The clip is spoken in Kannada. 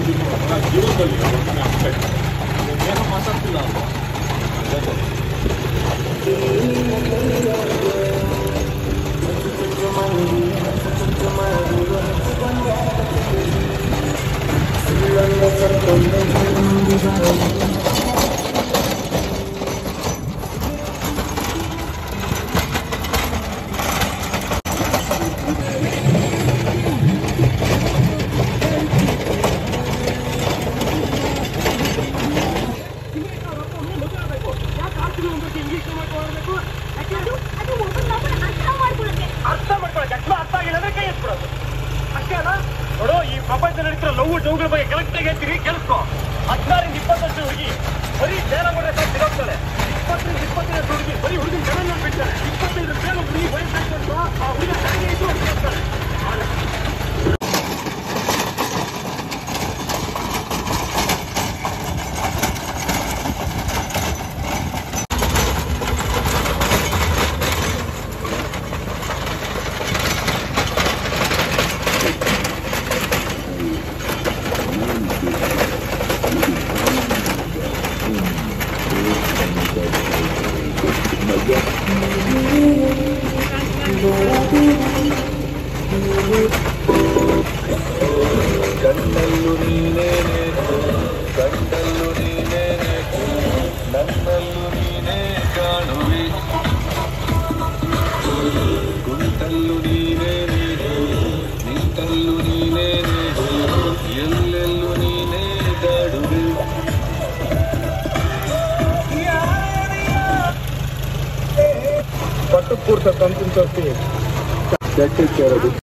ಜೀವನದಲ್ಲಿ ಏನೋ ಮಾತಾಡ್ತಿಲ್ಲ ಅಲ್ವಾ ಅರ್ಥ ಮಾಡ್ಕೊಳ್ಳೋಕೆ ಅರ್ಥ ಆಗಿಲ್ಲ ಅಂದ್ರೆ ಕೈ ಎತ್ಬಿಡೋದು ಅಷ್ಟೇ ಅಲ್ಲ. ನೋಡು, ಈ ಪ್ರಪಂಚದಲ್ಲಿ ನಡೀತಿರೋ ಲವ್ ಡೌಗಳ ಬಗ್ಗೆ ಕರೆಕ್ಟ್ ಆಗಿ ಹೇಳ್ತೀರಿ, ಕೇಳಿಸ್ಕೊ. 16 20 ವರ್ಷ ಹುಡುಗಿ ಬರೀ ಬೇಲ ಕೊಡೋ ಸಿಗೋಗ್ತಾಳೆ. 20 20 ವರ್ಷ ಹುಡುಗಿ ಬರೀ ಹುಡುಗಿನ ಜನ ನೋಡ್ಬಿಡ್ತಾರೆ. 25 ಬೇಲ ಹುಡುಗಿ ಬರೀ ಆ ಹುಡುಗ ಹಾಗೆ ಇದ್ರು ಹೋಗ್ತಾರೆ. ಕಣ್ಣಲ್ಲೂ ನೀನೇ ಕಂಡಲ್ಲೂ ನೀನೇ ನನ್ನಲ್ಲೂ ನೀನೇ ಕಾಣುವೆ ಕುಂಟಲ್ಲೂ ನೀನೇ ನಿಂತಲ್ಲೂ ನೀನೇ ಎಲ್ಲೆಲ್ಲೂ ನೀನೇ ಕಾಡುವೆ ಪಟ್ಟು ಪೂರ್ತ ತಂತು